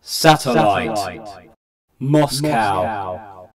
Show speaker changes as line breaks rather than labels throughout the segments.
Satellite, Moscow,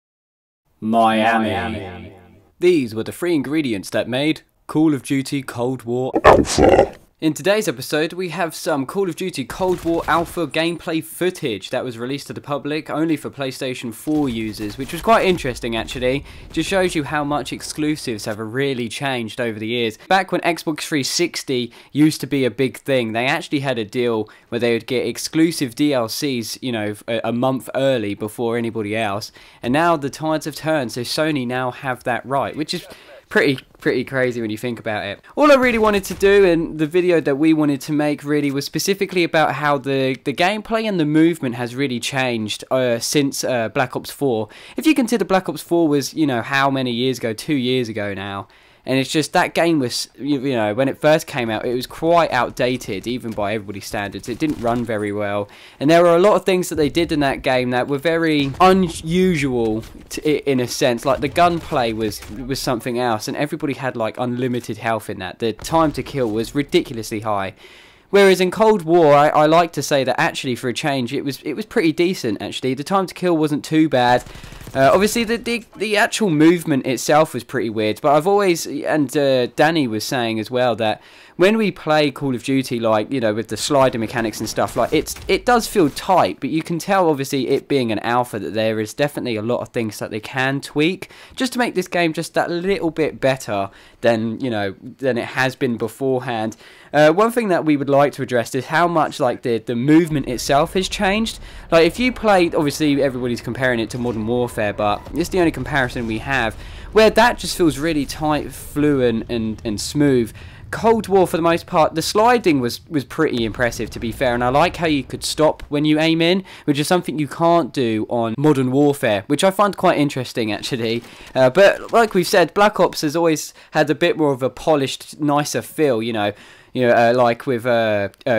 Miami. These were the three ingredients that made Call of Duty Cold War Alpha. In today's episode, we have some Call of Duty Cold War Alpha gameplay footage that was released to the public only for PlayStation 4 users, which was quite interesting actually. Just shows you how much exclusives have really changed over the years. Back when Xbox 360 used to be a big thing, they actually had a deal where they would get exclusive DLCs, you know, a month early before anybody else. And now the tides have turned, so Sony now have that right, which is pretty crazy when you think about it. All I really wanted to do, and the video that we wanted to make really, was specifically about how the gameplay and the movement has really changed since Black Ops 4. If you consider Black Ops 4 was, you know, how many years ago? 2 years ago now. And it's just that game was, you know, when it first came out, it was quite outdated, even by everybody's standards. It didn't run very well. And there were a lot of things that they did in that game that were very unusual in a sense. Like the gunplay was something else, and everybody had like unlimited health in that. The time to kill was ridiculously high. Whereas in Cold War, I like to say that actually for a change, it was pretty decent actually. The time to kill wasn't too bad. Obviously the actual movement itself was pretty weird, but I've always, and Danny was saying as well, that when we play Call of Duty, like, you know, with the slider mechanics and stuff, like it does feel tight, but you can tell obviously it being an alpha that there is definitely a lot of things that they can tweak just to make this game just that little bit better than, you know, than it has been beforehand. One thing that we would like to address is how much like the movement itself has changed. Like if you played, obviously everybody's comparing it to Modern Warfare, but it's the only comparison we have, where that just feels really tight, fluent and smooth. Cold War, for the most part, the sliding was pretty impressive, to be fair, and I like how you could stop when you aim in, which is something you can't do on Modern Warfare, which I find quite interesting actually. But like we've said, Black Ops has always had a bit more of a polished, nicer feel, you know. Like with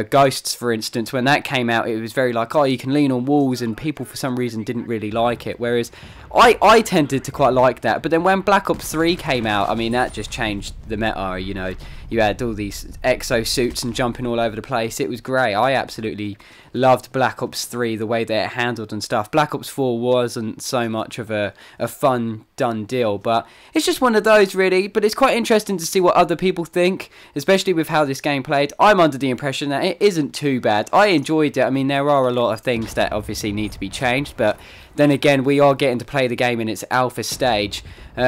Ghosts, for instance, when that came out, it was very like, oh, you can lean on walls, and people for some reason didn't really like it, whereas I tended to quite like that. But then when Black Ops 3 came out, I mean, that just changed the meta, you know. You had all these exosuits and jumping all over the place. It was great. I absolutely loved Black Ops 3, the way that it handled and stuff. Black Ops 4 wasn't so much of a fun, done deal, but it's just one of those, really. But it's quite interesting to see what other people think, especially with how this game played. I'm under the impression that it isn't too bad. I enjoyed it. I mean, there are a lot of things that obviously need to be changed, but then again, we are getting to play the game in its alpha stage.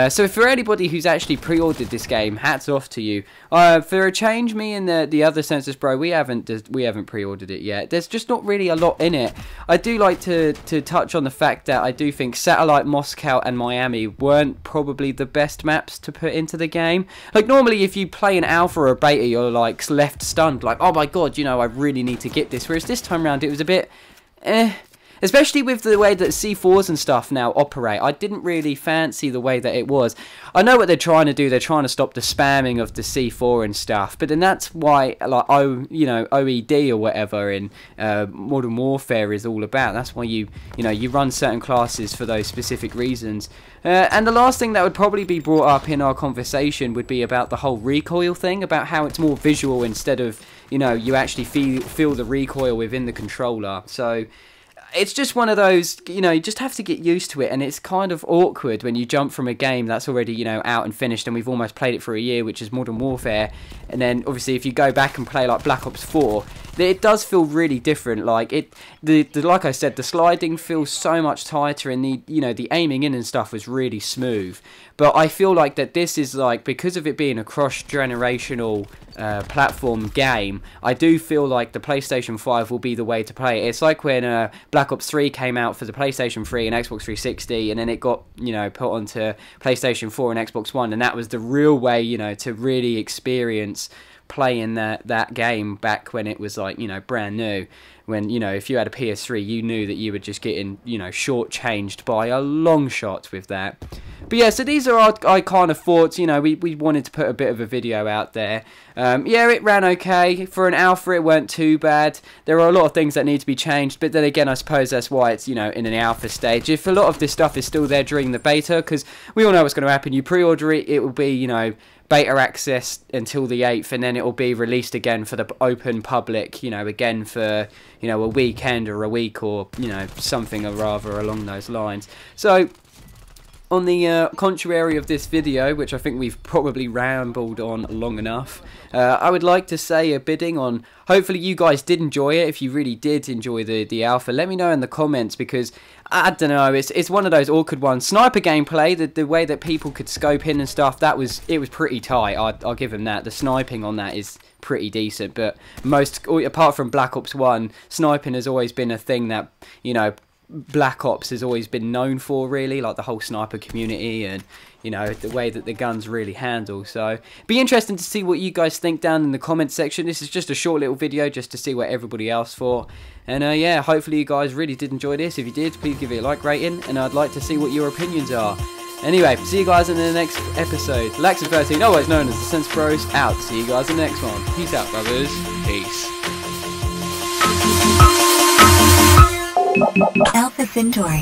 So for anybody who's actually pre-ordered this game, hats off to you. For a change, me and the other Census Bro, we haven't pre-ordered it yet. There's just not really a lot in it. I do like to touch on the fact that I do think Satellite, Moscow and Miami weren't probably the best maps to put into the game. Like normally if you play an alpha or a beta, you're like left stunned, like, oh my god, you know, I really need to get this. Whereas this time around it was a bit especially with the way that C4s and stuff now operate. I didn't really fancy the way that it was. I know what they're trying to do. They're trying to stop the spamming of the C4 and stuff. But then that's why, like, OED or whatever in Modern Warfare is all about. That's why you run certain classes for those specific reasons. And the last thing that would probably be brought up in our conversation would be about the whole recoil thing, about how it's more visual instead of, you know, you actually feel the recoil within the controller. So it's just one of those, you know, you just have to get used to it, and it's kind of awkward when you jump from a game that's already, you know, out and finished, and we've almost played it for a year, which is Modern Warfare, and then obviously if you go back and play like Black Ops 4, it does feel really different. Like like I said, the sliding feels so much tighter, and the aiming in and stuff was really smooth. But I feel like that this is like, because of it being a cross-generational platform game, I do feel like the PlayStation 5 will be the way to play it. It's like when Black Ops 3 came out for the PlayStation 3 and Xbox 360, and then it got, you know, put onto PlayStation 4 and Xbox One, and that was the real way, you know, to really experience playing that game back when it was like, you know, brand new. When, you know, if you had a PS3, you knew that you were just getting, you know, shortchanged by a long shot with that. But yeah, so these are our kind of thoughts. You know, we wanted to put a bit of a video out there. Yeah, it ran okay. For an alpha, it weren't too bad. There are a lot of things that need to be changed, but then again, I suppose that's why it's, you know, in an alpha stage. If a lot of this stuff is still there during the beta, because we all know what's going to happen. You pre-order it, it will be, you know, beta access until the 8th, and then it will be released again for the open public, you know, again for, you know, a weekend or a week, or, you know, something or rather along those lines. So on the contrary of this video, which I think we've probably rambled on long enough, I would like to say a bidding on, hopefully you guys did enjoy it. If you really did enjoy the alpha, let me know in the comments, because I don't know, it's one of those awkward ones. Sniper gameplay, the way that people could scope in and stuff, it was pretty tight. I'll give them that. The sniping on that is pretty decent, but apart from Black Ops 1, sniping has always been a thing that, you know, Black Ops has always been known for, really, like the whole sniper community and, you know, the way that the guns really handle. So be interesting to see what you guys think down in the comment section. This is just a short little video just to see what everybody else thought. And yeah, hopefully you guys really did enjoy this. If you did, please give it a like rating, and I'd like to see what your opinions are. Anyway, see you guys in the next episode. Laxon13, otherwise known as the Sense Bros, out. See you guys in the next one. Peace out, brothers. Peace.
Alpha Centauri.